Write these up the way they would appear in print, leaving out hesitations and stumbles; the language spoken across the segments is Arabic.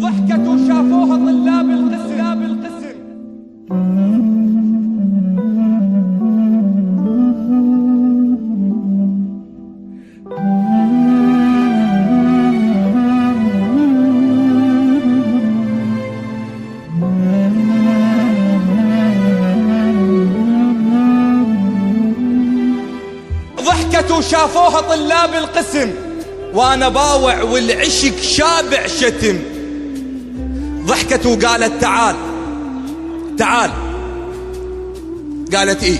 ضحكت وشافوها طلاب القسم ضحكت وشافوها طلاب القسم وانا باوع والعشق شابع شتم. ضحكت وقالت تعال قالت ايه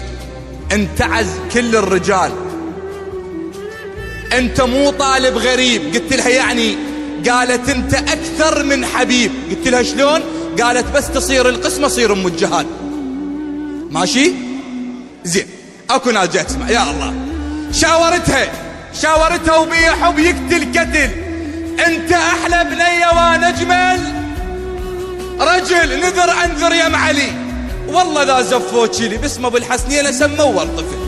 انتعز كل الرجال، انت مو طالب غريب. قلت لها يعني؟ قالت انت اكثر من حبيب. قلت لها شلون؟ قالت بس تصير القسمة صير ام الجهاد. ماشي زين، اكو ناس جاي تسمع. يا الله، شاورتها وبيا حب يقتل قتل. انت احلى بنية وانا اجمل رجل. نذر انذر يا معلي، والله ذا زفوت لي باسم ابو الحسنين سموه الطفل.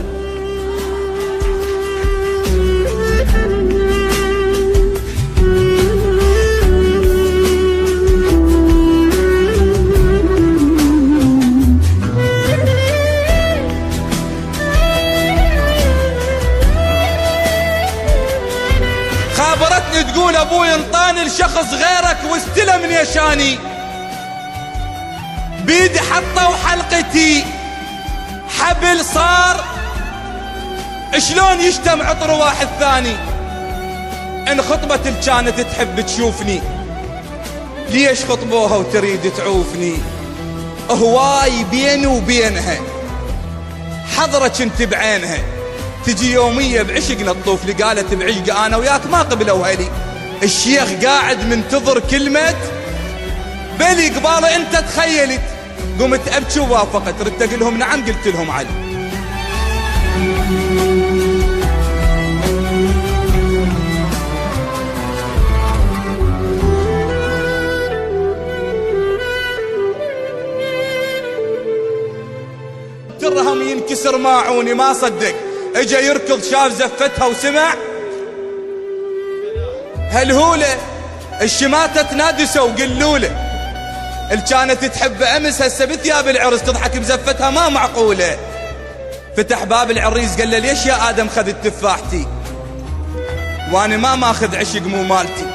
خابرتني تقول ابوي انطاني لشخص غيرك واستلم نيشاني، بيدي حطه وحلقتي حبل صار شلون يشتم عطر واحد ثاني. ان خطبت كانت تحب تشوفني، ليش خطبوها وتريد تعوفني؟ هواي بيني وبينها حضرة كنت بعينها، تجي يومية بعشقنا تطوف لي. قالت بعشق انا وياك ما قبلوا هلي. الشيخ قاعد منتظر كلمة بلي قباله انت تخيلت. قمت ابكي ووافقت، ردت اقول لهم نعم، قلت لهم علي. الدرهم ينكسر ماعوني، ما صدق اجا يركض شاف زفتها وسمع هالهولة. الشماتة تنادسوا وقلوله، اللي كانت تحب امس هسه بثياب العرس تضحك بزفتها ما معقولة. فتح باب العريس قال له ليش يا ادم خذت تفاحتي وانا ما ماخذ عشق مو مالتي؟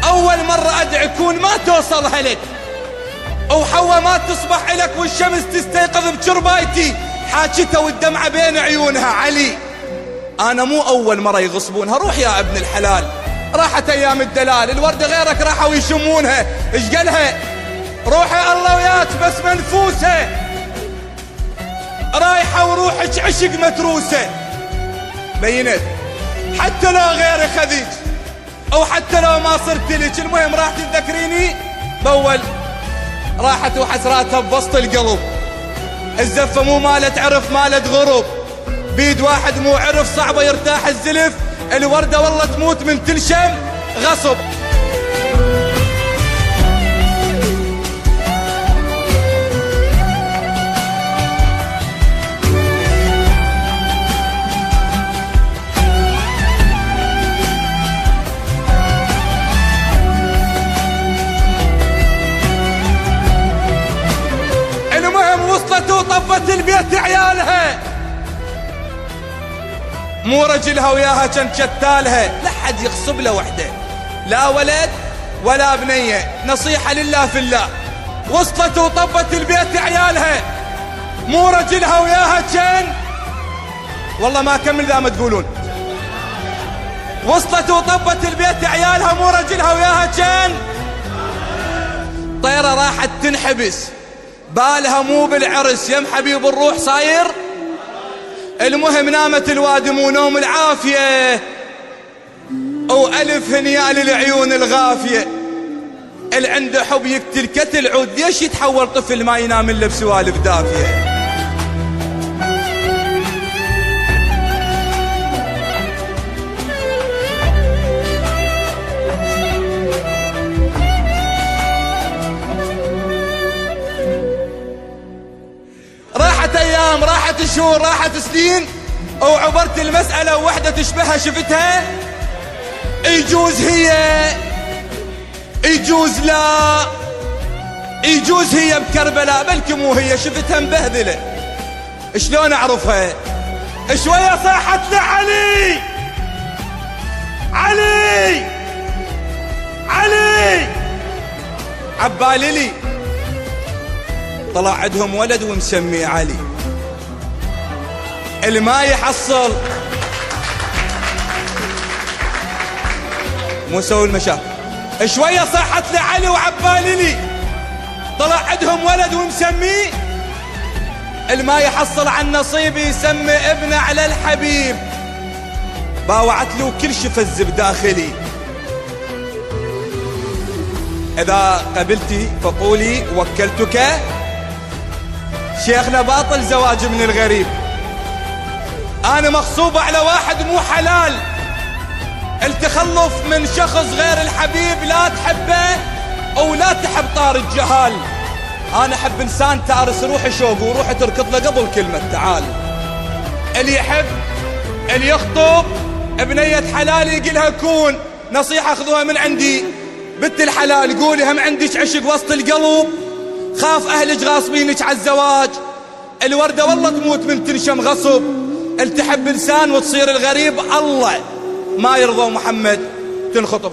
اول مرة ادعي كون ما توصلها لك، وحوا ما تصبح لك والشمس تستيقظ بشربايتي. حاجتها والدمعة بين عيونها علي. انا مو اول مرة يغصبونها، روح يا ابن الحلال. راحت ايام الدلال، الوردة غيرك راحوا يشمونها. ايش قالها؟ روحي الله وياك بس منفوسة، رايحة وروحك عشق متروسة. بينت حتى لو غيري خذيج او حتى لو ما صرت لك، المهم راح تتذكريني بول. راحت وحسراتها بوسط القلب. الزفة مو مالت عرف مالت غرب، بيد واحد مو عرف صعبة يرتاح الزلف. الوردة والله تموت من تلشم غصب. المهم وصلت وطفت البيت عيالها، مو رجلها وياها كان شتالها. لا حد يغصب له وحده، لا ولد ولا بنية، نصيحة لله في الله. وصلت وطبت البيت عيالها، مو رجلها وياها كان، والله ما كمل ذا ما تقولون. وصلت وطبت البيت عيالها، مو رجلها وياها كان. طيرة راحت تنحبس، بالها مو بالعرس يم حبيب الروح صاير. المهم نامت الوادم ونوم العافية، وألف هنيا للعيون الغافية. اللي عنده حب يقتل كتل عود، ليش يتحول طفل ما ينام الا بسوالف دافية؟ راحت ايام، راحت شهور، راحت سنين، وعبرت المسألة ووحدة تشبهها شفتها. يجوز هي، يجوز لا، يجوز هي بكربلاء، بلكي مو هي، شفتها مبهذله. شلون اعرفها؟ شويه صاحت له علي علي علي، عبالي لي طلع عندهم ولد ومسميه علي، اللي ما يحصل مو سوي المشاكل. شويه صاحت له علي وعبالي لي طلع عندهم ولد ومسميه، اللي ما يحصل عن نصيبي يسمي ابنه على الحبيب. باوعت له كل شي فز بداخلي. اذا قبلتي فقولي وكلتك. شيخنا باطل زواج من الغريب، انا مغصوبة على واحد مو حلال. التخلف من شخص غير الحبيب لا تحبه او لا تحب طار الجهال. انا احب انسان تارس روحي شوق وروحي تركض له قبل كلمة تعال. اللي يحب اللي يخطب بنية حلال يقلها كون. نصيحة خذوها من عندي بنت الحلال، قولي هم عندك عشق وسط القلب، خاف اهلك غاصبينك على الزواج. الوردة والله تموت من تنشم غصب، التحب انسان وتصير الغريب الله ما يرضى محمد تنخطب.